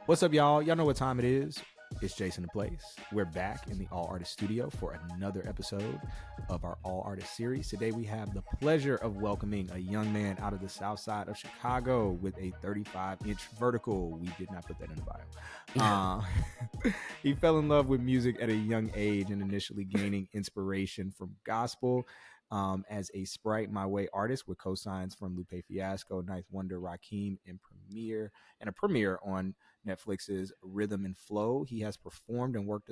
What's up, y'all? Y'all know what time it is. It's Jason in Place. We're back in the All Artist Studio for another episode of our All Artist series. Today, we have the pleasure of welcoming a young man out of the Southside of Chicago with a 35-inch vertical. We did not put that in the bio. He fell in love with music at a young age and initially gaining inspiration from gospel. As a Sprite My Way artist with cosigns from Lupe Fiasco, Ninth Wonder, Rakim, and a premiere on Netflix's Rhythm and Flow. He has performed and worked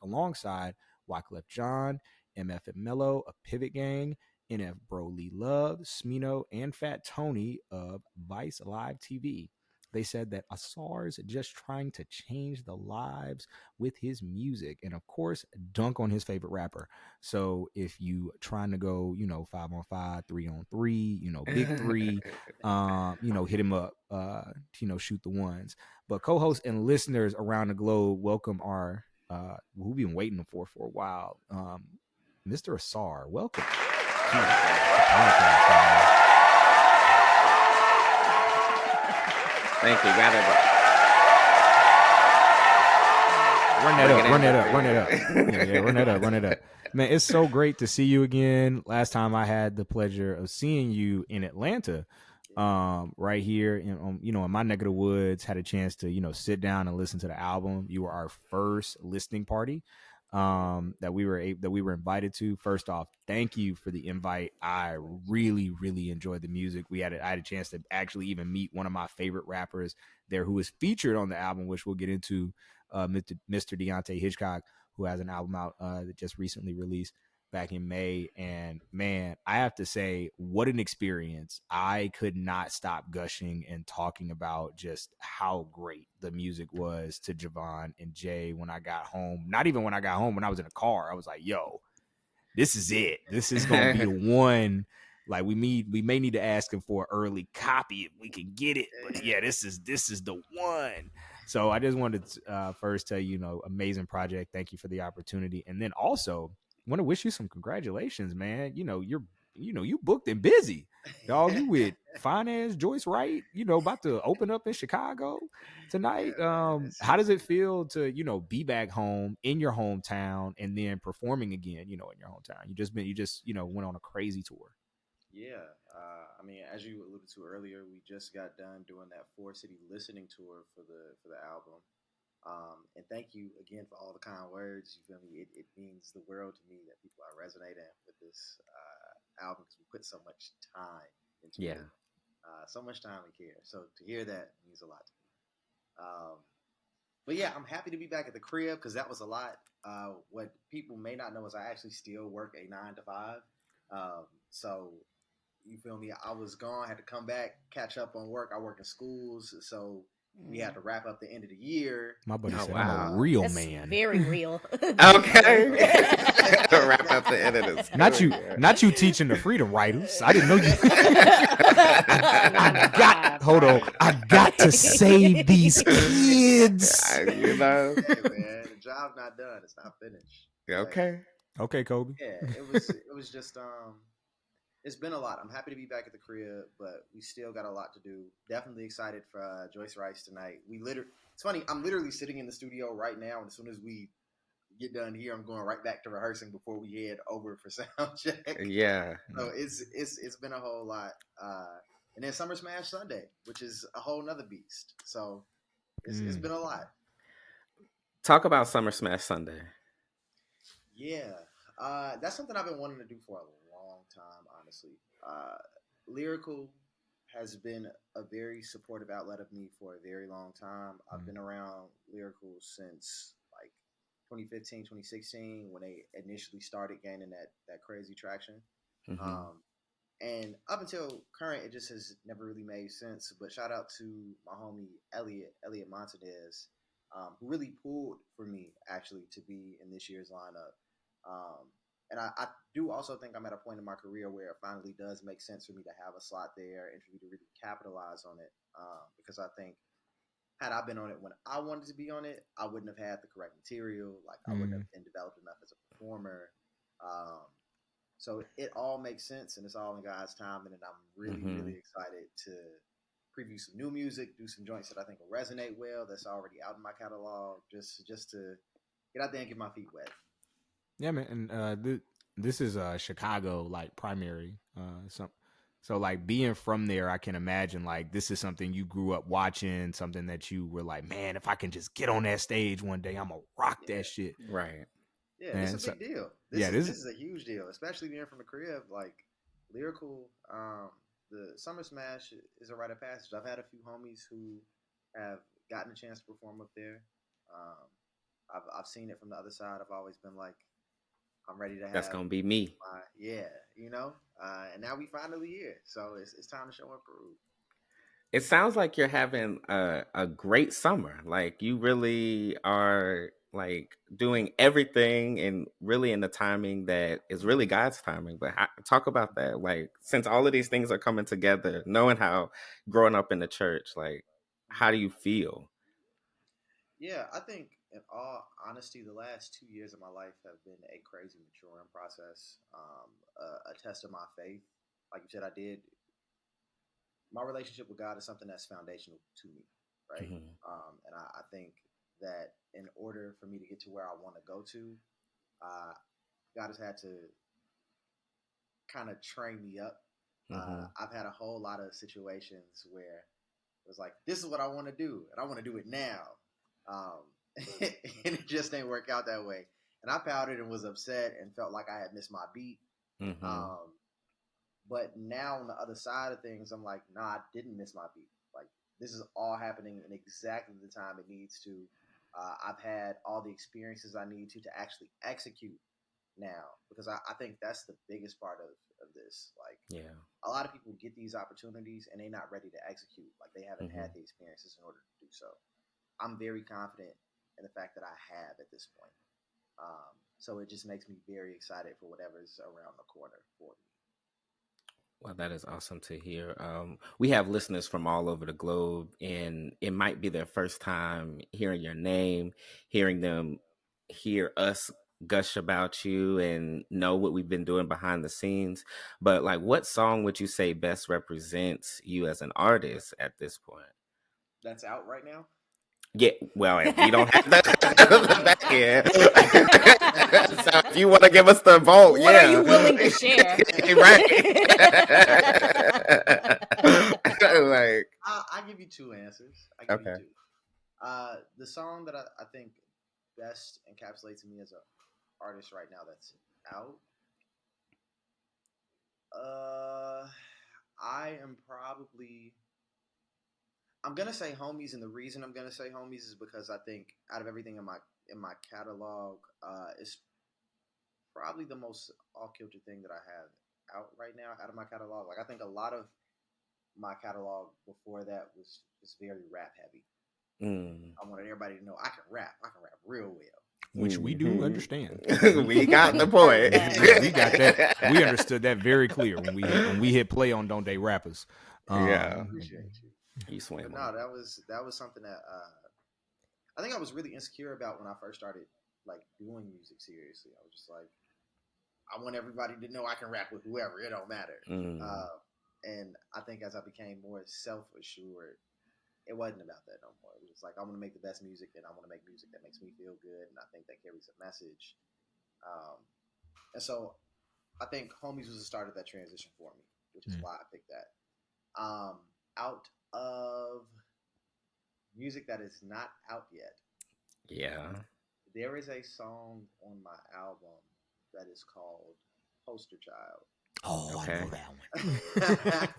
alongside Wyclef Jean, MF and Mello, a Pivot Gang, NF Broly Love, Smino, and Fat Tony of Vice Live TV. They said that Ausar's just trying to change the lives with his music, and of course, dunk on his favorite rapper. So if you trying to go, 5-on-5, 3-on-3, big three, hit him up, shoot the ones. But co-hosts and listeners around the globe, welcome our who we've been waiting for a while, Mr. Ausar. Welcome to the podcast, man. Thank you. Got it. Run it up. Man, it's so great to see you again. Last time I had the pleasure of seeing you in Atlanta, right here in my neck of the woods. Had a chance to sit down and listen to the album. You were our first listening party that we were invited to. First off, thank you for the invite. I really enjoyed the music. I had a chance to actually even meet one of my favorite rappers there who was featured on the album, which we'll get into, Mr. Deontay Hitchcock, who has an album out that just recently released back in May. And man, I have to say, what an experience. I could not stop gushing and talking about just how great the music was to Javon and Jay when I got home. Not even when I got home, when I was in a car, I was like, yo, this is it. This is going to be the one. Like we may need to ask him for an early copy if we can get it. But yeah, this is the one. So I just wanted to first tell you, amazing project. Thank you for the opportunity. And then also want to wish you some congratulations, man. You booked and busy, dog. You with Finance, Joyce Wright, about to open up in Chicago tonight. How does it feel to, be back home in your hometown and then performing again, in your hometown? You just went on a crazy tour. Yeah, as you alluded to earlier, we just got done doing that 4-city listening tour for the album. And thank you again for all the kind words. You feel me? It means the world to me that people are resonating with this album because we put so much time into it. So much time and care. So to hear that means a lot to me. But yeah, I'm happy to be back at the crib because that was a lot. What people may not know is I actually still work a 9 to 5. So you feel me? I was gone, had to come back, catch up on work. I work in schools, so we had to wrap up the end of the year. My buddy said, I'm a real man. Very real. Okay. Wrap up the end of this. Not you teaching the freedom writers. I didn't know you. Hold on. I got to save these kids. Hey, man, the job's not done. It's not finished. Okay. Okay, Kobe. Yeah, it was just it's been a lot. I'm happy to be back at the crib, but we still got a lot to do. Definitely excited for Joyce Rice tonight. It's funny. I'm literally sitting in the studio right now, and as soon as we get done here, I'm going right back to rehearsing before we head over for sound check. Yeah. So it's been a whole lot. And then Summer Smash Sunday, which is a whole nother beast. So it's been a lot. Talk about Summer Smash Sunday. Yeah. That's something I've been wanting to do for a long time, honestly. Lyrical has been a very supportive outlet of me for a very long time. I've been around Lyrical since like 2015, 2016 when they initially started gaining that crazy traction. Mm-hmm. And up until current, it just has never really made sense. But shout out to my homie Elliot Montanez, who really pulled for me actually to be in this year's lineup. And I do also think I'm at a point in my career where it finally does make sense for me to have a slot there and for me to really capitalize on it. Because I think had I been on it when I wanted to be on it, I wouldn't have had the correct material. Like I wouldn't have been developed enough as a performer. So it all makes sense and it's all in God's time. And I'm really excited to preview some new music, do some joints that I think will resonate well. That's already out in my catalog. Just to get out there and get my feet wet. Yeah, man. And this is Chicago, like primary. So like being from there, I can imagine like this is something you grew up watching, something that you were like, man, if I can just get on that stage one day, I'm gonna rock Yeah. that shit. Right. Yeah, And this is a big deal. This is a huge deal, especially being from the crib. Like lyrical, the Summer Smash is a rite of passage. I've had a few homies who have gotten a chance to perform up there. I've seen it from the other side. I've always been like, I'm ready to have. That's gonna be me. And now we finally here, so it's time to show and prove. It sounds like you're having a great summer. Like you really are like doing everything and really in the timing that is really God's timing. But talk about that. Like since all of these things are coming together, knowing how growing up in the church, like how do you feel? Yeah, I think in all honesty, the last 2 years of my life have been a crazy maturing process, a test of my faith. Like you said, my relationship with God is something that's foundational to me, right? Mm-hmm. And I think that in order for me to get to where I want to go to, God has had to kind of train me up. Mm-hmm. I've had a whole lot of situations where it was like, this is what I want to do, and I want to do it now. And it just didn't work out that way. And I pouted and was upset and felt like I had missed my beat. Mm-hmm. But now on the other side of things, I'm like, nah, I didn't miss my beat. Like this is all happening in exactly the time it needs to. I've had all the experiences I need to actually execute now, because I think that's the biggest part of this. Like, Yeah, a lot of people get these opportunities and they're not ready to execute. Like they haven't mm-hmm. had the experiences in order to do so. I'm very confident in the fact that I have at this point. So it just makes me very excited for whatever's around the corner for me. Well, that is awesome to hear. We have listeners from all over the globe, and it might be their first time hearing your name, hearing them hear us gush about you and know what we've been doing behind the scenes. But like, what song would you say best represents you as an artist at this point? That's out right now. Yeah, well, if we don't have the back end, so if you want to give us the vote, what are you willing to share? Right. Like, I give you two answers. I give okay. you two. The song that I think best encapsulates me as an artist right now that's out. I'm gonna say Homies, and the reason I'm gonna say Homies is because I think out of everything in my catalog, it's probably the most off kilter thing that I have out right now out of my catalog. Like I think a lot of my catalog before that was just very rap heavy. I wanted everybody to know I can rap. I can rap real well. Which we do understand. We got the point. We got that. We understood that very clear when we hit play on Don't They Rappers. Yeah, I appreciate you. You swim. No, that was something that I think I was really insecure about when I first started like doing music seriously. I was just like, I want everybody to know I can rap with whoever. It don't matter. And I think as I became more self-assured, it wasn't about that no more. It was like, I want to make the best music, and I want to make music that makes me feel good, and I think that carries a message. And so I think Homies was the start of that transition for me, which is why I picked that. Out of music that is not out yet. Yeah. There is a song on my album that is called Poster Child. Oh, okay. I know that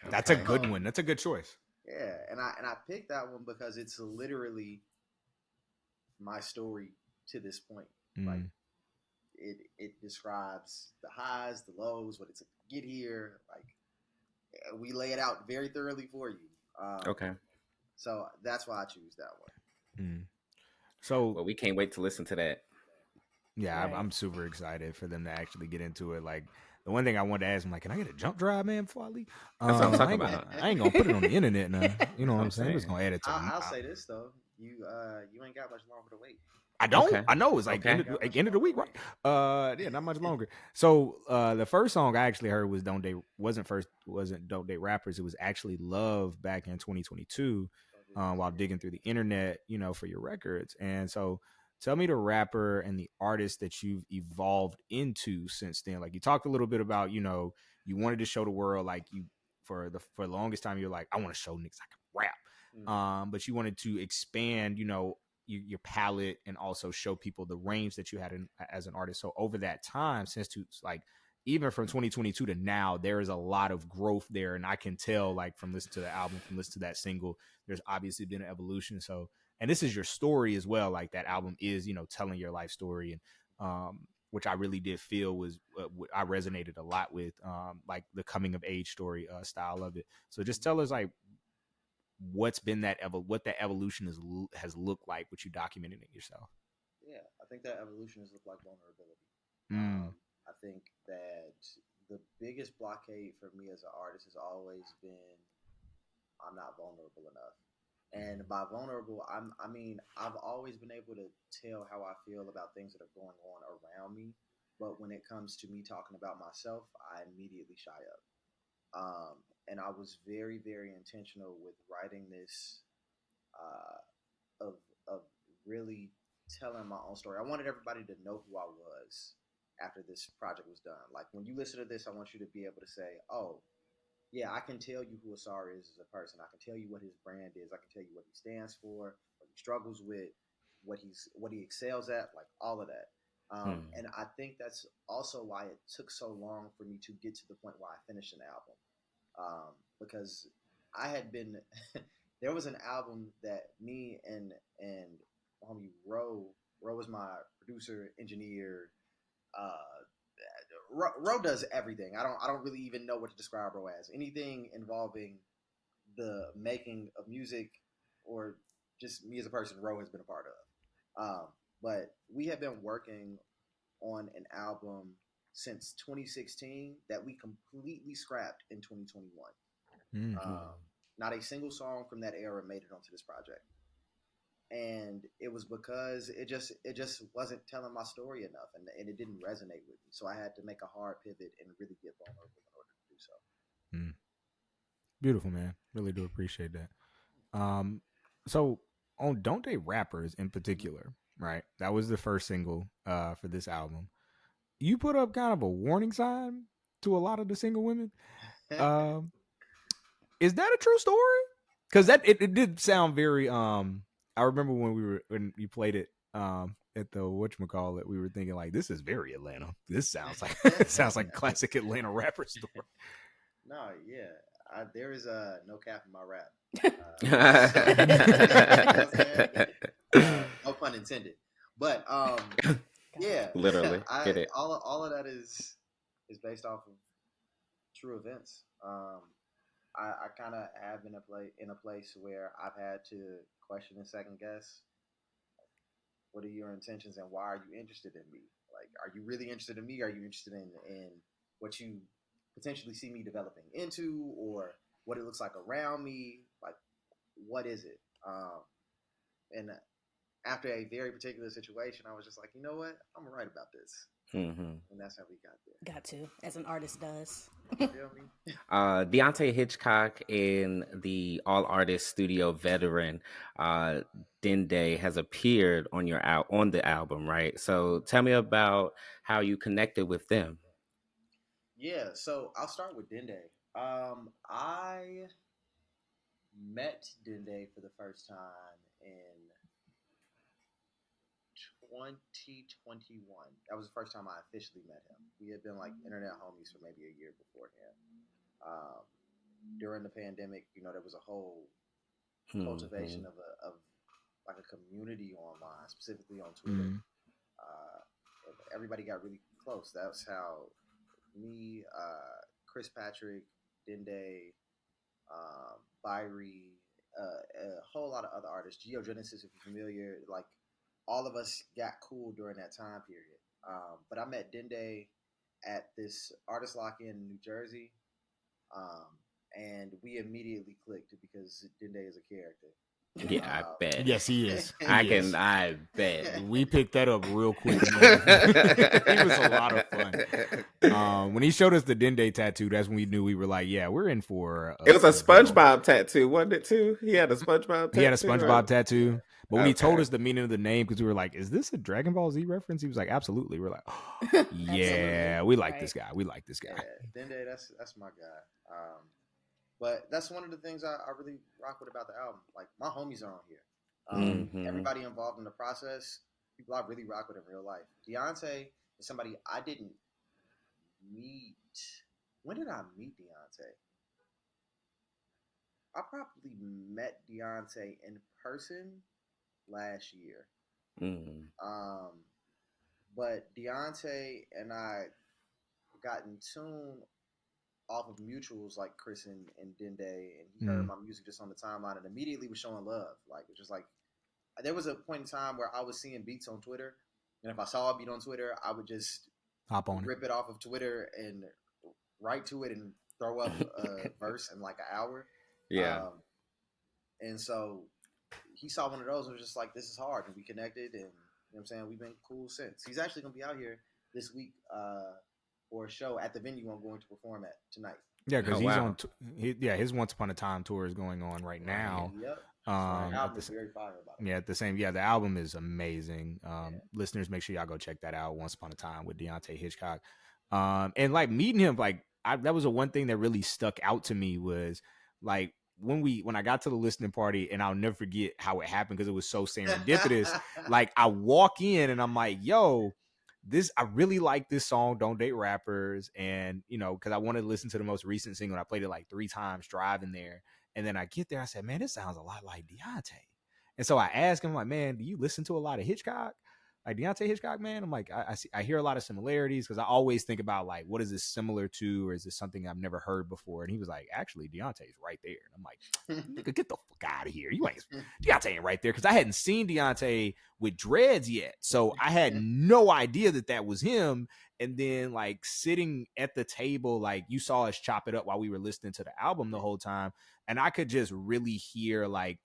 one. That's a good one. That's a good choice. Yeah, and I picked that one because it's literally my story to this point. Like it describes the highs, the lows, what it took to get here. Like we lay it out very thoroughly for you. Okay. So that's why I choose that one. So, well, we can't wait to listen to that. Yeah, right. I'm super excited for them to actually get into it. Like the one thing I wanted to ask, I'm like, can I get a jump drive, man, before I leave? That's what I'm talking about. I ain't gonna put it on the internet now. You know what I'm saying? I'm just gonna add it to. I'll say this though, you ain't got much longer to wait. I don't. Okay. I know it's like Okay. end of the week, right? Yeah, not much longer. So the first song I actually heard was "Don't Date." Wasn't "Don't Date Rappers." It was actually "Love" back in 2022, while digging through the internet, for your records. And so, tell me the rapper and the artist that you've evolved into since then. Like you talked a little bit about, you wanted to show the world, like you for the longest time, you're like, I want to show niggas I can rap. But you wanted to expand, your palette and also show people the range that you had as an artist. So over that time, like even from 2022 to now, there is a lot of growth there, and I can tell like from listening to the album, from listening to that single, there's obviously been an evolution. So, and this is your story as well. Like that album is, telling your life story, and which I really did feel was I resonated a lot with, like the coming of age story style of it. So just tell us like what's been what that evolution has looked like, what you documented it yourself. Yeah, I think that evolution has looked like vulnerability. Mm. I think that the biggest blockade for me as an artist has always been I'm not vulnerable enough. And by vulnerable, I mean I've always been able to tell how I feel about things that are going on around me, but when it comes to me talking about myself, I immediately shy up. And I was very, very intentional with writing this of of really telling my own story. I wanted everybody to know who I was after this project was done. Like when you listen to this, I want you to be able to say, "Oh, yeah, I can tell you who Ausar is as a person. I can tell you what his brand is. I can tell you what he stands for, what he struggles with, what he excels at, like all of that." And I think that's also why it took so long for me to get to the point where I finished an album, because I had been there was an album that me and homie Ro was my producer, engineer. Ro does everything. I don't really even know what to describe Ro as. Anything involving the making of music or just me as a person, Ro has been a part of. But we have been working on an album since 2016 that we completely scrapped in 2021. Mm-hmm. Um, Not a single song from that era made it onto this project, and it was because it just wasn't telling my story enough, and it didn't resonate with me. So I had to make a hard pivot and really get vulnerable in order to do so. Mm. Beautiful, man. Really do appreciate that. So on "Don't Date Rappers" in particular, right? That was the first single for this album. You put up kind of a warning sign to a lot of the single women. Um, is that a true story? Because it did sound very. I remember when you played it at the whatchamacallit, we were thinking like, this is very Atlanta. This sounds like it sounds like a classic Atlanta rapper story. No, yeah, there is no cap in my rap. You know what I'm saying? No pun intended. But yeah, Literally, I get it. all of that is based off of true events. I kind of have been in a place where I've had to question and second guess. What are your intentions and why are you interested in me? Like, are you really interested in me? Are you interested in what you potentially see me developing into, or what it looks like around me? Like, what is it? And after a very particular situation, I was just like, you know what? I'm gonna write about this, Mm-hmm. and that's how we got there. Got to, as an artist does. You feel me? Deontay Hitchcock in the All Artist Studio veteran Dende has appeared on on the album, right? So tell me about how you connected with them. Yeah. So I'll start with Dende. I met Dende for the first time in 2021. That was the first time I officially met him. We had been like internet homies for maybe a year beforehand. Um, During the pandemic, there was a whole Mm-hmm. cultivation of like a community online, specifically on Twitter. Mm-hmm. Uh, Everybody got really close. That's how me, Chris Patrick, Dende, Byrie, a whole lot of other artists, Geogenesis, if you're familiar, like all of us got cool during that time period. But I met Dende at this artist lock in New Jersey, um, and we immediately clicked because Dende is a character. Yeah, I bet. Yes, he is. I bet. We picked that up real quick, man. He was a lot of fun. When he showed us the Dende tattoo, that's when we knew we were like, yeah, we're in for It was a an adventure. SpongeBob tattoo, wasn't it too? He had a SpongeBob tattoo. He had a SpongeBob tattoo. Yeah. But when he told us the meaning of the name, because we were like, is this a Dragon Ball Z reference? He was like, absolutely. We're like, oh, yeah, we like this guy. We like this guy. Yeah, Dende, that's my guy. But that's one of the things I really rock with about the album. Like, my homies are on here. Everybody involved in the process, people I really rock with in real life. Deontay is somebody I didn't meet. When did I meet Deontay? I probably met Deontay in person last year. But Deontay and I got in tune off of mutuals like Chris and Dende, and he heard my music just on the timeline and immediately was showing love. Like, it's just like, there was a point in time where I was seeing beats on Twitter, and if I saw a beat on Twitter, I would just rip it off of Twitter and write to it and throw up a verse in like an hour. Yeah. And so he saw one of those and was just like, this is hard. And we connected, and you know what I'm saying, we've been cool since. He's actually going to be out here this week for a show at the venue I'm going to perform at tonight. Yeah, because he's on. His Once Upon a Time tour is going on right now. Yep. The album is very fire about it. Yeah, the album is amazing. Listeners, make sure y'all go check that out. Once Upon a Time with Deontay Hitchcock. And like meeting him, like that was one thing that really stuck out to me was like when I got to the listening party, and I'll never forget how it happened because it was so serendipitous. Like, I walk in and I'm like, yo, I really like this song, Don't Date Rappers. And, you know, because I wanted to listen to the most recent single. I played it like 3 times driving there. And then I get there, I said, man, this sounds a lot like Deontay. And so I asked him, like, man, do you listen to a lot of Hitchcock? Like Deontay Hitchcock, man? I'm like, I hear a lot of similarities because I always think about, like, what is this similar to, or is this something I've never heard before? And he was like, actually, Deontay's right there. And I'm like, nigga, get the fuck out of here. Deontay ain't right there, because I hadn't seen Deontay with dreads yet. So I had no idea that was him. And then, like, sitting at the table, like, you saw us chop it up while we were listening to the album the whole time. And I could just really hear, like,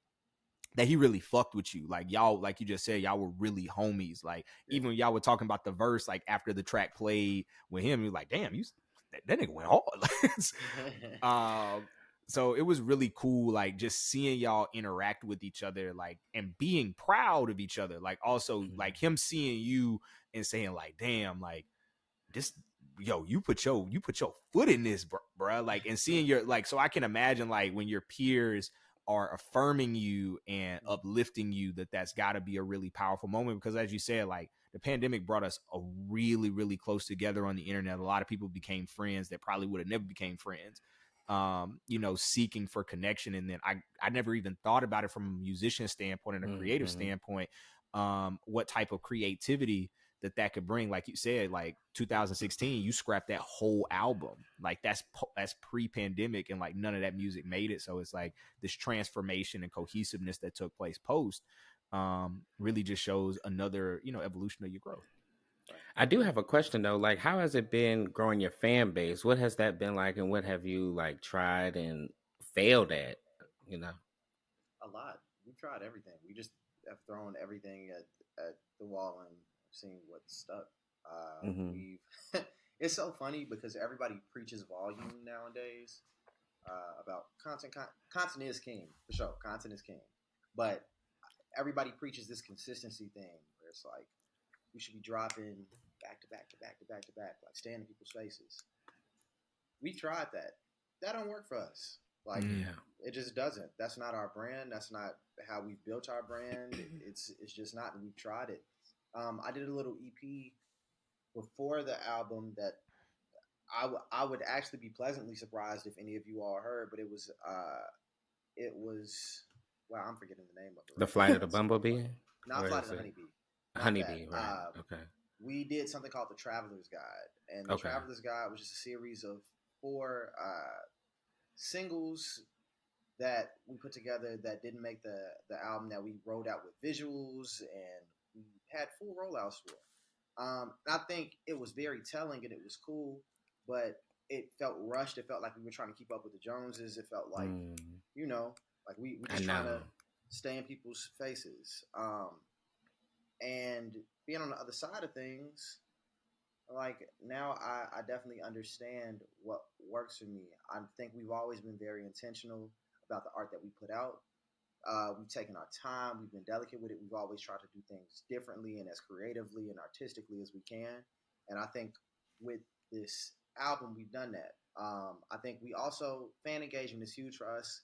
that he really fucked with you. Like, y'all, like you just said, y'all were really homies. Like, even when y'all were talking about the verse, like, after the track played with him, you're like, damn, that nigga went hard. So it was really cool, like, just seeing y'all interact with each other, like, and being proud of each other. Like, also, like, him seeing you and saying, like, damn, like, this, yo, you put your foot in this, bro. Like, and seeing your, like, so I can imagine, like, when your peers are affirming you and uplifting you, that's got to be a really powerful moment, because as you said, like, the pandemic brought us a really, really close together on the internet. A lot of people became friends that probably would have never became friends, you know, seeking for connection. And then I never even thought about it from a musician standpoint and a creative standpoint, what type of creativity that could bring. Like you said, like 2016, you scrapped that whole album. Like, that's pre-pandemic, and like none of that music made it. So it's like this transformation and cohesiveness that took place post really just shows another, you know, evolution of your growth. I do have a question though. Like, how has it been growing your fan base? What has that been like, and what have you like tried and failed at? You know, a lot. We've tried everything. We just have thrown everything at the wall and seen what stuck. We've it's so funny because everybody preaches volume nowadays about content. Content is king, for sure. Content is king, but everybody preaches this consistency thing where it's like we should be dropping back to back to back to back to back, like staying in people's faces. We tried that. That don't work for us. Like, it just doesn't. That's not our brand. That's not how we've built our brand. It's just not. And we've tried it. I did a little EP before the album that I would actually be pleasantly surprised if any of you all heard, but it was wow, I'm forgetting the name of it. The Flight of the Bumblebee. Not Flight of the Honeybee. Honeybee, right? Okay. We did something called the Traveler's Guide, and the Traveler's Guide was just a series of 4 singles that we put together that didn't make the album, that we rolled out with visuals, and we had full rollouts for. I think it was very telling and it was cool, but it felt rushed. It felt like we were trying to keep up with the Joneses. It felt like, you know, like we just trying to stay in people's faces. And being on the other side of things, like now I definitely understand what works for me. I think we've always been very intentional about the art that we put out. We've taken our time. We've been delicate with it. We've always tried to do things differently and as creatively and artistically as we can. And I think with this album, we've done that. I think we also, fan engagement is huge for us.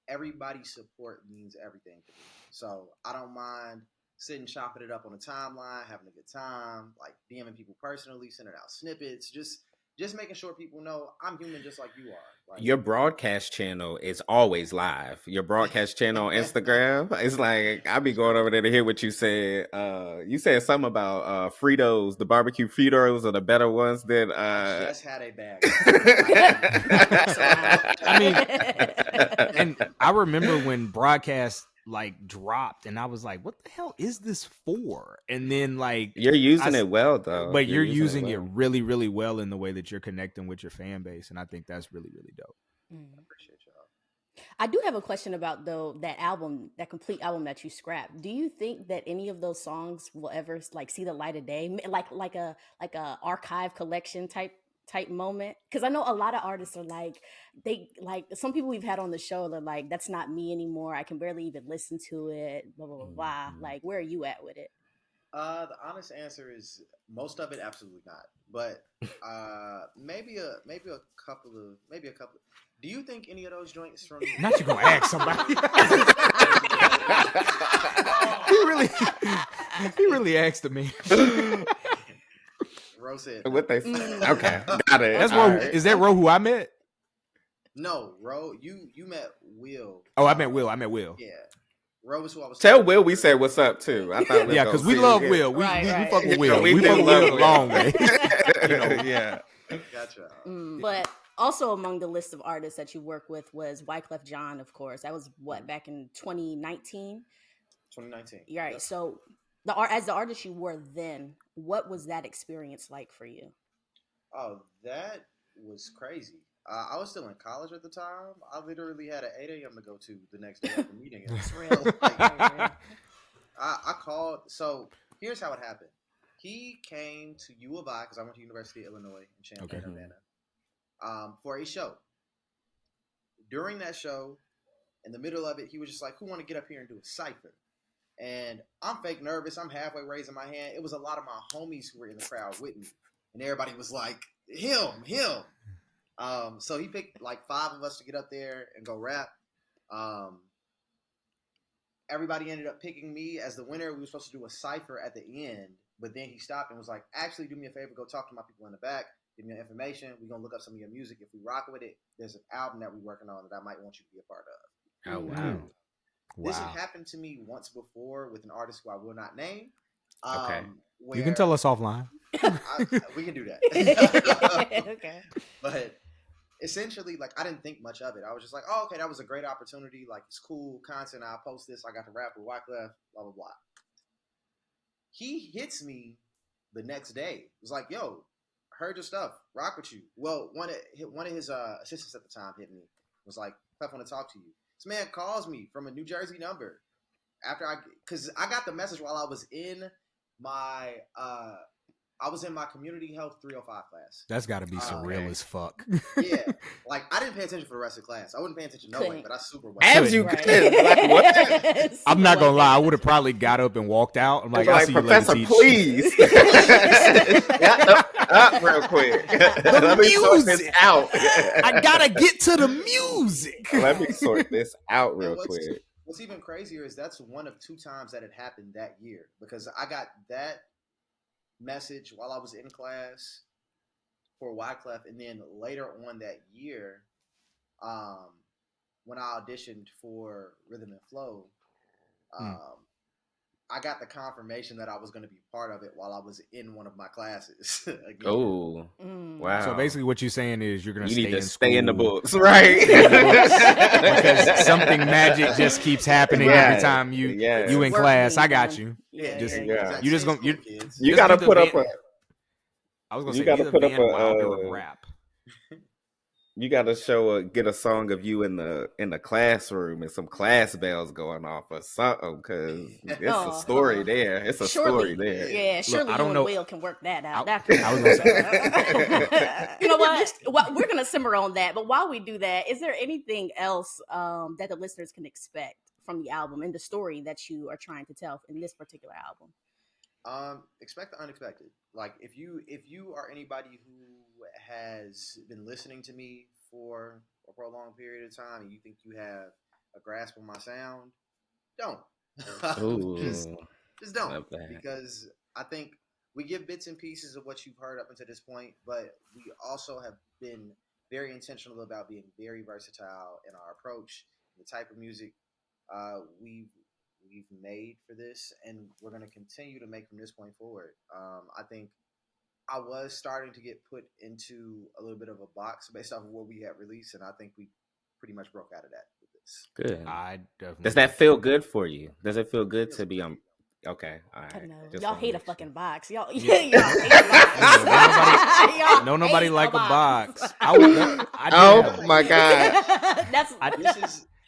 Everybody's support means everything to me. So I don't mind sitting chopping it up on the timeline, having a good time, like DMing people personally, sending out snippets, just making sure people know I'm human just like you are. Like, your broadcast channel is always live. Your broadcast channel on Instagram, it's like I be going over there to hear what you said. You said something about Fritos, the barbecue Fritos are the better ones than. I just had a bag. I mean, and I remember when broadcast like dropped, and I was like, "What the hell is this for?" And then like you're using it well though, but you're using it really, really well in the way that you're connecting with your fan base, and I think that's really, really dope. I appreciate y'all. I do have a question about though that album, that complete album that you scrapped. Do you think that any of those songs will ever like see the light of day, like a archive collection type moment? Because I know a lot of artists are like, they like, some people we've had on the show, they're like, that's not me anymore. I can barely even listen to it. Blah blah blah. Blah. Like, where are you at with it? The honest answer is most of it, absolutely not. But maybe a couple. Do you think any of those joints from? Not you gonna ask somebody. he really asked me. Ro said what they say. Okay, got it. That's Ro. Right. Is that Ro who I met? No, Ro. You met Will. Oh, I met Will. Yeah. Ro was who I was. Tell Will we said what's up too. I thought yeah, because we love Will. We fuck with Will. We fuck with Will a long way. Yeah. Gotcha. But also among the list of artists that you work with was Wyclef Jean, of course. That was what, back in 2019? 2019. Right. Yep. So as the artist you were then, what was that experience like for you? Oh, that was crazy. I was still in college at the time. I literally had an 8 a.m. to go to the next day after meeting him. It's real. I called. So here's how it happened. He came to U of I, because I went to University of Illinois in Champaign, Urbana, for a show. During that show, in the middle of it, he was just like, who want to get up here and do a cipher? And I'm fake nervous. I'm halfway raising my hand. It was a lot of my homies who were in the crowd with me. And everybody was like, him. So he picked like 5 of us to get up there and go rap. Everybody ended up picking me as the winner. We were supposed to do a cipher at the end, but then he stopped and was like, actually, do me a favor, go talk to my people in the back, give me your information. We're going to look up some of your music. If we rock with it, there's an album that we're working on that I might want you to be a part of. Oh, wow. This had happened to me once before with an artist who I will not name. Okay. You can tell us offline. We can do that. Okay. But essentially, like, I didn't think much of it. I was just like, oh, okay, that was a great opportunity. Like, it's cool content. I'll post this. I got to rap with Wyclef, blah, blah, blah. He hits me the next day. It was like, yo, heard your stuff. Rock with you. Well, one of his assistants at the time hit me. Was like, Clef, want to talk to you. This man calls me from a New Jersey number because I got the message while I was in my community health 305 class. That's got to be surreal as fuck. Yeah, like I didn't pay attention for the rest of the class. I wouldn't pay attention no way, but I super well. As you could. Like, what? I'm not gonna lie. I would have probably got up and walked out. I'm like, I see Professor, you later, please. Up real quick. Let me sort this out. I gotta get to the music. Let me sort this out real quick. What's even crazier is that's one of 2 times that it happened that year, because I got that message while I was in class for Wyclef, and then later on that year, when I auditioned for Rhythm and Flow, I got the confirmation that I was going to be part of it while I was in one of my classes. Oh, wow! So basically, what you're saying is you're going to stay in the books, right? Because something magic just keeps happening every time you in class. I got you. Yeah. You just gonna you got to put up a. I was going to say, you got to put up a rap. You got to get a song of you in the classroom and some class bells going off or something, because it's a story there. It's a story Surely, there. yeah, Look, surely I you don't and know. Will can work that out. I was gonna say. You know what? Well, we're gonna simmer on that. But while we do that, is there anything else that the listeners can expect from the album and the story that you are trying to tell in this particular album? Expect the unexpected. Like if you are anybody who has been listening to me for a prolonged period of time and you think you have a grasp of my sound, don't. just Ooh, just don't, love that. because I think we give bits and pieces of what you've heard up until this point, but we also have been very intentional about being very versatile in our approach, the type of music we've made for this, and we're going to continue to make from this point forward. I think I was starting to get put into a little bit of a box based off of what we had released, and I think we pretty much broke out of that with this. Good. I definitely. Does that feel good for you? Does it feel good to be on? Okay, all I right. know. Just Y'all wanna hate a make sure. fucking box. Y'all, Yeah. y'all hate a box. Y'all No, nobody hate like a box. I Oh did have my god! That's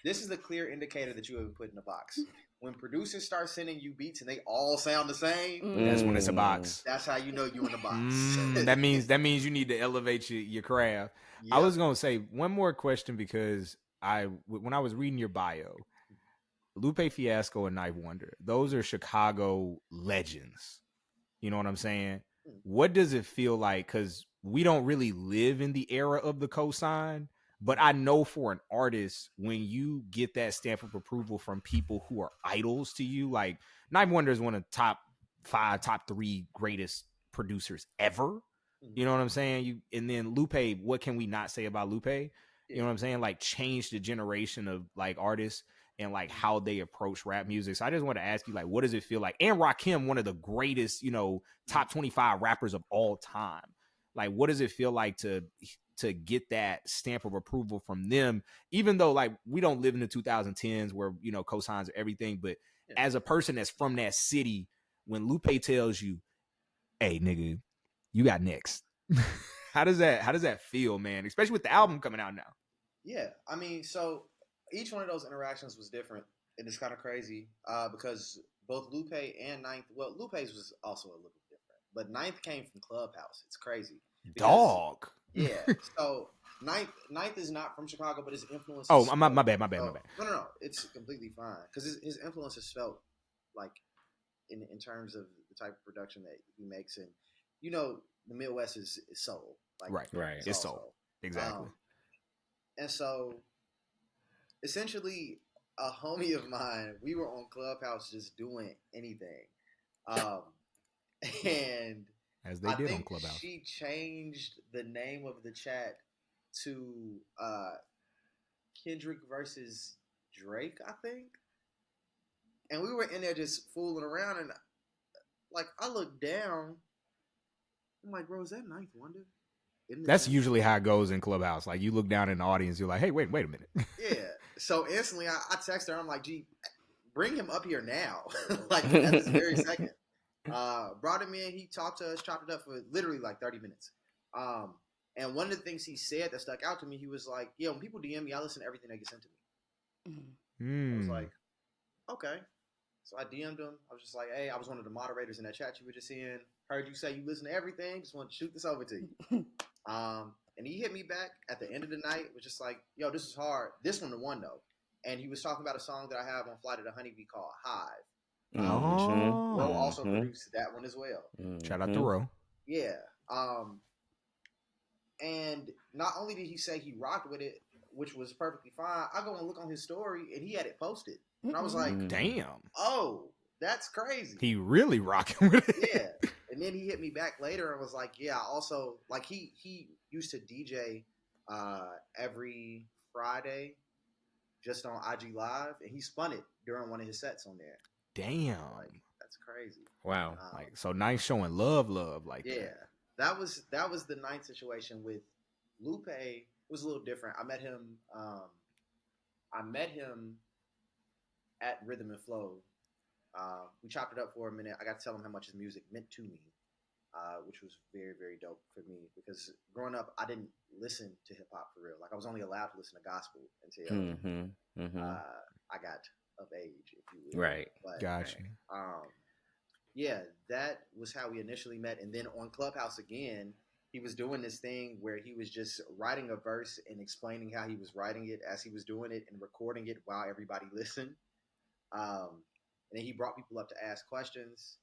This is the clear indicator that you have been put in a box. When producers start sending you beats and they all sound the same, That's when it's a box. that's how you know you in a box. That means you need to elevate your craft. Yep. I was gonna say one more question, because when I was reading your bio, Lupe Fiasco and Knife Wonder, those are Chicago legends. You know what I'm saying? What does it feel like? Because we don't really live in the era of the cosign, but I know for an artist, when you get that stamp of approval from people who are idols to you, like Knife Wonder is one of the top 5, top 3 greatest producers ever. You know what I'm saying? And then Lupe, what can we not say about Lupe? You know what I'm saying? Like, changed the generation of like artists and like how they approach rap music. So I just want to ask you, like, what does it feel like? And Rakim, one of the greatest, top 25 rappers of all time. Like, what does it feel like to get that stamp of approval from them? Even though, like, we don't live in the 2010s where, cosigns are everything, but as a person that's from that city, when Lupe tells you, hey, nigga, you got next. How does that feel, man? Especially with the album coming out now. Yeah, I mean, so each one of those interactions was different, and it's kind of crazy because both Lupe and Ninth. Well, Lupe's was also a little different, but Ninth came from Clubhouse. It's crazy. Dog. Yeah. So Ninth is not from Chicago, but his influence. Oh, my bad. No. It's completely fine because his influence is felt like in terms of the type of production that he makes, and the Midwest is soul. Like, right. It's soul. Exactly. And so, essentially, a homie of mine, we were on Clubhouse just doing anything, and as they did on Clubhouse, she changed the name of the chat to Kendrick versus Drake, I think. And we were in there just fooling around, and like I looked down, I'm like, bro, is that Ninth Wonder? That's usually how it goes in Clubhouse. Like, you look down in the audience, you're like, hey, wait a minute. Yeah. So instantly I text her, I'm like, gee, bring him up here now. Like, at this very second. Brought him in, he talked to us, chopped it up for literally like 30 minutes. And one of the things he said that stuck out to me, he was like, yeah, when people DM me, I listen to everything they get sent to me. I was like, okay. So I DM'd him. I was just like, hey, I was one of the moderators in that chat you were just in. Heard you say you listen to everything. Just wanted to shoot this over to you. And he hit me back at the end of the night. Was just like, yo, this is hard. This one, the one though. And he was talking about a song that I have on Flight of the Honeybee called Hive. Ro also produced that one as well. Shout out to Ro. Yeah. And not only did he say he rocked with it, which was perfectly fine, I go and look on his story and he had it posted. And I was like, damn. Oh, that's crazy. He really rocking with it. Yeah. And then he hit me back later and was like, yeah, also, like, he used to DJ every Friday just on IG Live, and he spun it during one of his sets on there. Damn. Like, that's crazy. Wow. Like, so Ninth showing love like that. Yeah. That was the Ninth situation. With Lupe, it was a little different. I met him at Rhythm and Flow. We chopped it up for a minute. I got to tell him how much his music meant to me. which was very, very dope for me because growing up, I didn't listen to hip hop for real. Like I was only allowed to listen to gospel until I got of age, if you will. Right. But Gotcha. yeah, that was how we initially met. And then on Clubhouse again, he was doing this thing where he was just writing a verse and explaining how he was writing it as he was doing it and recording it while everybody listened. And then he brought people up to ask questions.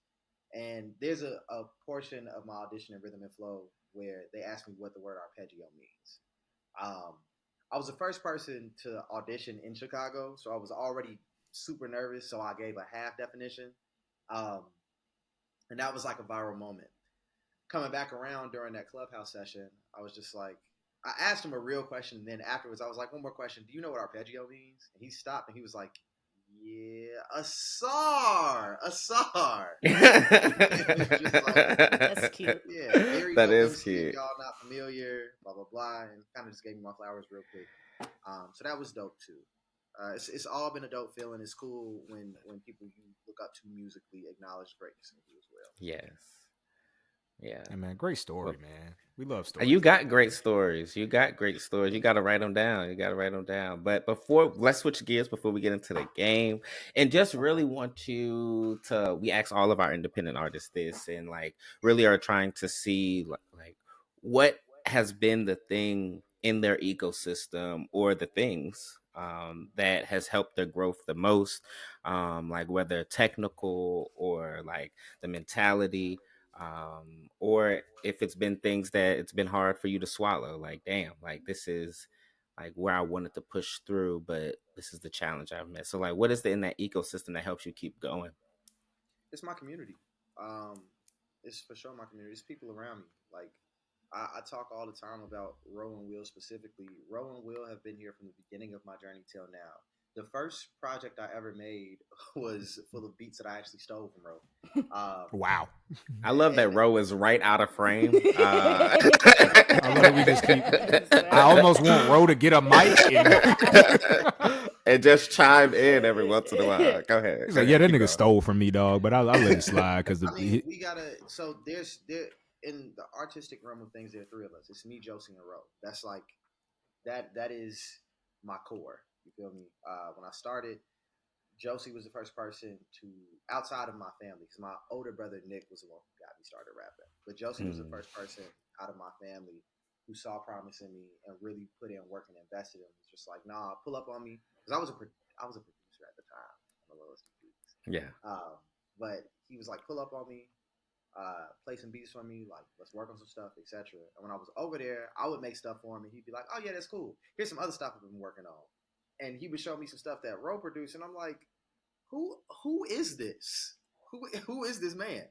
And there's a portion of my audition in Rhythm and Flow where they asked me what the word arpeggio means. I was the first person to audition in Chicago, so I was already super nervous. So I gave a half definition. And that was like a viral moment. Coming back around during that Clubhouse session, I was just like, I asked him a real question. And then afterwards, I was like, one more question. Do you know what arpeggio means? And he stopped and he was like, yeah, Ausar. That's cute. Yeah, very that is MC, cute. Y'all not familiar, blah, blah, blah. And kind of just gave me my flowers real quick. So that was dope too. It's all been a dope feeling. It's cool when people you look up to musically acknowledge greatness in you as well. Yes. Yeah. Hey, man, great story, man. We love stories. You got great stories. You got to write them down. But let's switch gears before we get into the game. And just really want you to, we ask all of our independent artists this and like really are trying to see like what has been the thing in their ecosystem or the things that has helped their growth the most, like whether technical or like the mentality, or if it's been things that it's been hard for you to swallow, like damn, like this is like where I wanted to push through, but this is the challenge I've met. So like what is in that ecosystem that helps you keep going? It's my community. It's for sure my community. It's people around me. Like I talk all the time about Ro and Will specifically. Ro and Will have been here from the beginning of my journey till now. The first project I ever made was full of beats that I actually stole from Ro. Wow. I love that Ro is right out of frame. I love we just keep. I almost want Ro to get a mic and just chime in every once in a while. Go ahead. He's like, yeah, that nigga stole from me, dog. But I'll let it slide because we gotta. So there's in the artistic realm of things. There are three of us. It's me, Josie, and Ro. That's like that is my core. You feel me? When I started, Josie was the first person to, outside of my family, because my older brother Nick was the one who got me started rapping. But Josie was the first person out of my family who saw promise in me and really put in work and invested in me. It's just like, nah, pull up on me, because I was a producer at the time on the lowest of beats. Yeah. But he was like, pull up on me, play some beats for me, like let's work on some stuff, etc. And when I was over there, I would make stuff for him, and he'd be like, oh yeah, that's cool. Here's some other stuff I've been working on. And he would show me some stuff that Ro produced, and I'm like, who is this? Who is this man?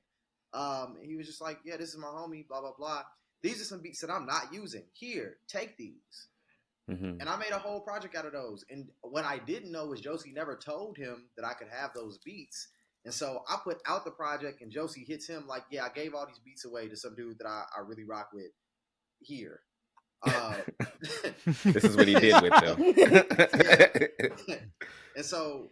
He was just like, yeah, this is my homie, blah, blah, blah. These are some beats that I'm not using. Here, take these. Mm-hmm. And I made a whole project out of those. And what I didn't know was Josie never told him that I could have those beats. And so I put out the project, and Josie hits him like, yeah, I gave all these beats away to some dude that I really rock with here. This is what he did with them. And so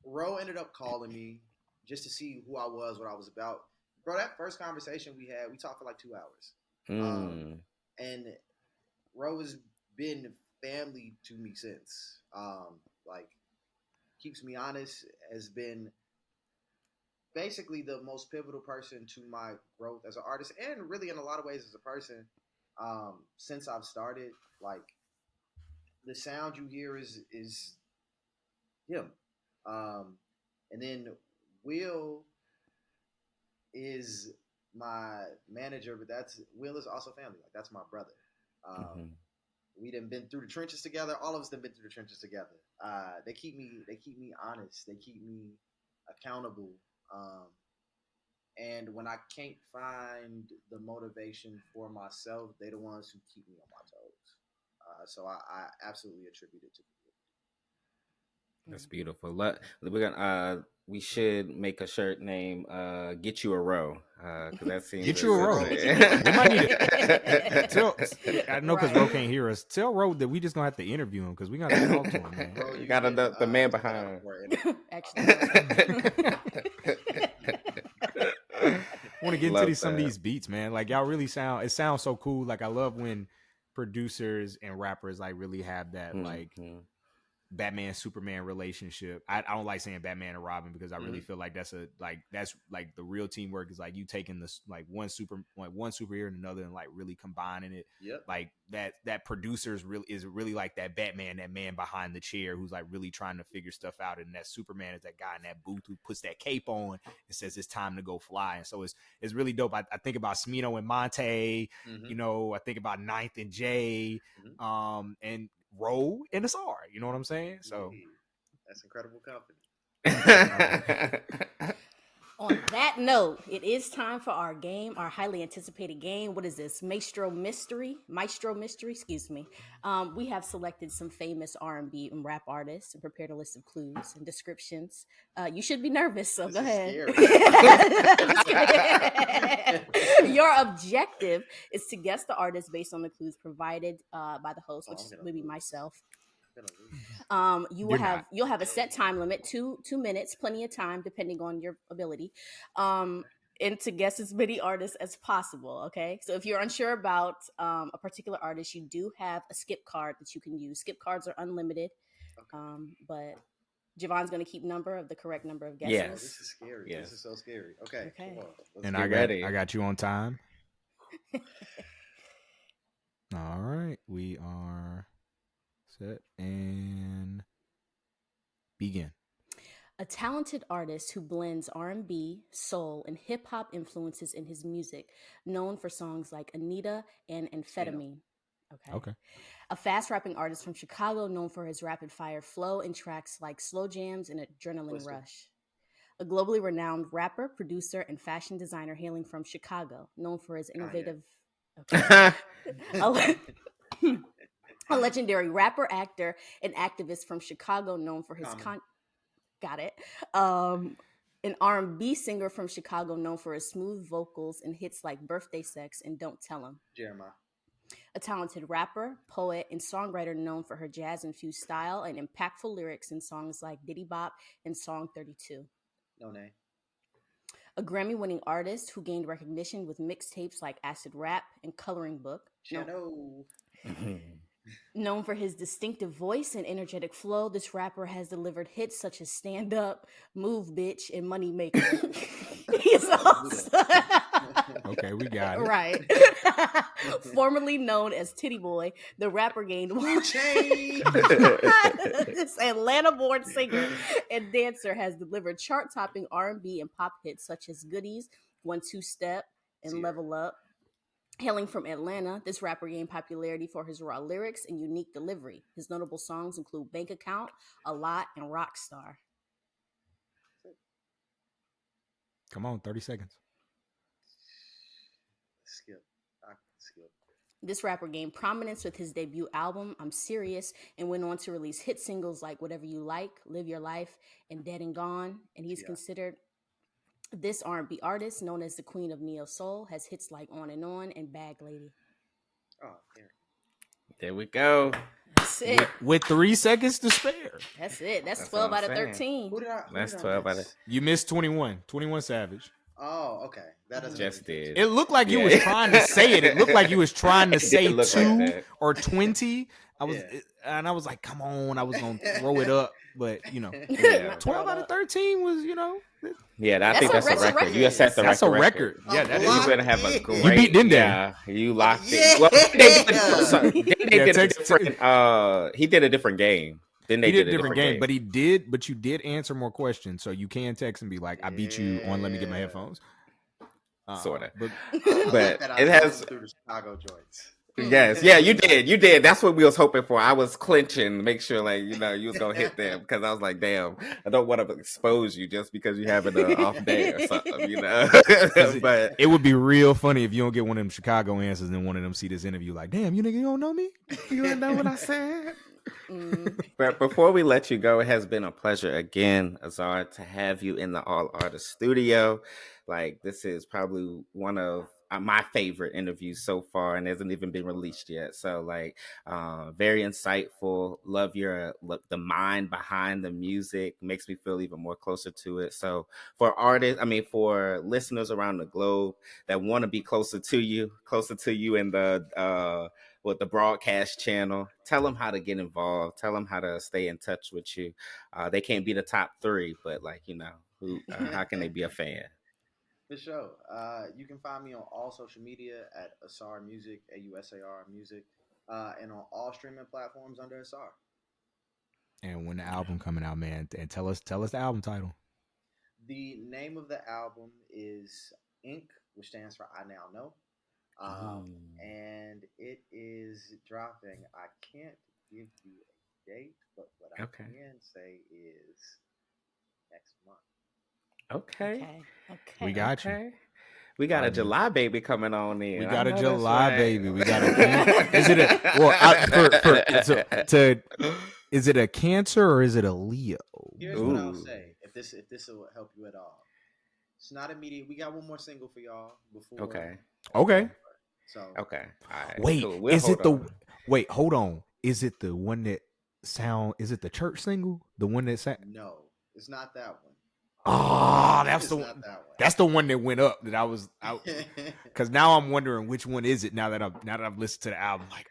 Ro ended up calling me just to see who I was, what I was about. Bro, that first conversation we had, we talked for like 2 hours. And Ro has been family to me since. Like, keeps me honest, has been basically the most pivotal person to my growth as an artist, and really in a lot of ways as a person. Since I've started, like the sound you hear is him. And then Will is my manager, but Will is also family. Like that's my brother. We done been through the trenches together. All of us done been through the trenches together. They keep me honest. They keep me accountable. And when I can't find the motivation for myself, they're the ones who keep me on my toes. So I absolutely attribute it to them. That's beautiful. We're gonna we should make a shirt name "Get You a Ro" because that seems get you a Ro. We might need it. I know because Ro can't hear us. Tell Ro that we just gonna have to interview him because we gotta talk to him, man. Bro, you got the man behind. Actually, Want want to get Love into some of that. these beats, man. Like y'all really sound. It sounds so cool. Like I love when producers and rappers like really have that like Batman Superman relationship. I don't like saying Batman and Robin because I really feel like that's like the real teamwork is like you taking this like one superhero and another and like really combining it. Yep. Like that producer is really like that Batman, that man behind the chair who's like really trying to figure stuff out, and that Superman is that guy in that booth who puts that cape on and says it's time to go fly. And so it's really dope. I think about Smino and Monte, you know, I think about Ninth and Jay, and Roll and Ausar, you know what I'm saying? So that's incredible company. On that note, it is time for our game, our highly anticipated game. What is this? Maestro Mystery, excuse me. We have selected some famous R&B and rap artists and prepared a list of clues and descriptions. You should be nervous, so This go is ahead. Your objective is to guess the artist based on the clues provided by the host, which will be myself. You'll have a set time limit, two minutes, plenty of time depending on your ability, and to guess as many artists as possible. Okay, so if you're unsure about a particular artist, you do have a skip card that you can use. Skip cards are unlimited, but Javon's going to keep the correct number of guesses. Yes. This is scary. Yes. This is so scary. Okay. And I got you on time. All right, we are set and begin. A talented artist who blends R&B, soul, and hip-hop influences in his music, known for songs like Anita and Amphetamine. Okay. A fast-rapping artist from Chicago known for his rapid-fire flow and tracks like Slow Jams and Adrenaline Rush. A globally renowned rapper, producer, and fashion designer hailing from Chicago, known for his innovative... A legendary rapper, actor, and activist from Chicago known for his Got it. An R&B singer from Chicago known for his smooth vocals and hits like Birthday Sex and Don't Tell Him. Jeremiah. A talented rapper, poet, and songwriter known for her jazz-infused style and impactful lyrics in songs like Diddy Bop and Song 32. No name. A Grammy-winning artist who gained recognition with mixtapes like Acid Rap and Coloring Book. Known for his distinctive voice and energetic flow, this rapper has delivered hits such as Stand Up, Move Bitch, and Money Maker. He's also... Okay, we got it. Right. Formerly known as Titty Boy, the rapper gained this Atlanta-born singer and dancer has delivered chart-topping R&B and pop hits such as Goodies, 1-2 Step, and Level Up. Hailing from Atlanta, this rapper gained popularity for his raw lyrics and unique delivery. His notable songs include Bank Account, A Lot, and Rockstar. Come on, 30 seconds. Skip. This rapper gained prominence with his debut album, I'm Serious, and went on to release hit singles like Whatever You Like, Live Your Life, and Dead and Gone. And he's considered... This R&B artist, known as the Queen of Neo Soul, has hits like On and Bag Lady. Oh, there we go. That's it. With 3 seconds to spare. That's it. That's 12 out of 13. That's 12 out of... You missed 21. 21 Savage. Oh, okay. That doesn't just did. It looked like you was trying to say it. It looked like you was trying to say 2 or 20. And I was like, come on. I was going to throw it up. But, 12 out of 13 was, Yeah, I think that's a record. You set the record. That's a record. Yeah, that is. You better have a great... You beat them there. Yeah, you locked it. Well, they did a different... he did a different game. Then they did a different game. But you did answer more questions. So you can text and be like, I beat you on Let Me Get My Headphones. Sort of. But it has... through the Chicago joints. Yes, yeah, you did. That's what we was hoping for. I was clinching to make sure, like, you was gonna hit them because I was like, damn, I don't want to expose you just because you having an off day or something, But it would be real funny if you don't get one of them Chicago answers and then one of them see this interview like, damn, you nigga, you don't know me? You didn't know what I said? But before we let you go, it has been a pleasure again, Ausar, to have you in the All Artist Studio. Like, this is probably one of my favorite interview so far, and hasn't even been released yet. So like, very insightful. Love the mind behind the music. Makes me feel even more closer to it. So for artists, I mean, for listeners around the globe that want to be closer to you in the with the broadcast channel, tell them how to get involved. Tell them how to stay in touch with you. They can't be the top 3, but like, how can they be a fan? For sure. You can find me on all social media at Ausar Music, AUSAR Music, and on all streaming platforms under Ausar. And when the album coming out, man, and tell us the album title. The name of the album is Ink, which stands for I Now Know. And it is dropping. I can't give you a date, but what I can say is next month. Okay. We got you. We got a July baby coming on in. We got a July baby. We got a. Is it is it a Cancer or is it a Leo? Here's what I'll say. If this will help you at all, it's not immediate. We got one more single for y'all before. Okay. So okay. All right. Wait, cool. is it the? Wait, hold on. Is it the one that sound? Is it the church single? The one that sound? No, it's not that one. That's the one. That's the one that went up. That I was out because now I'm wondering which one is it. Now that I've listened to the album, like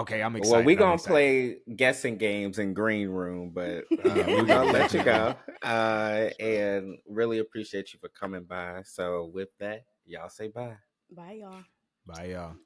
okay, I'm excited. Well, we gonna play guessing games in green room, but we're gonna let you go. And really appreciate you for coming by. So with that, y'all say bye. Bye, y'all. Bye, y'all.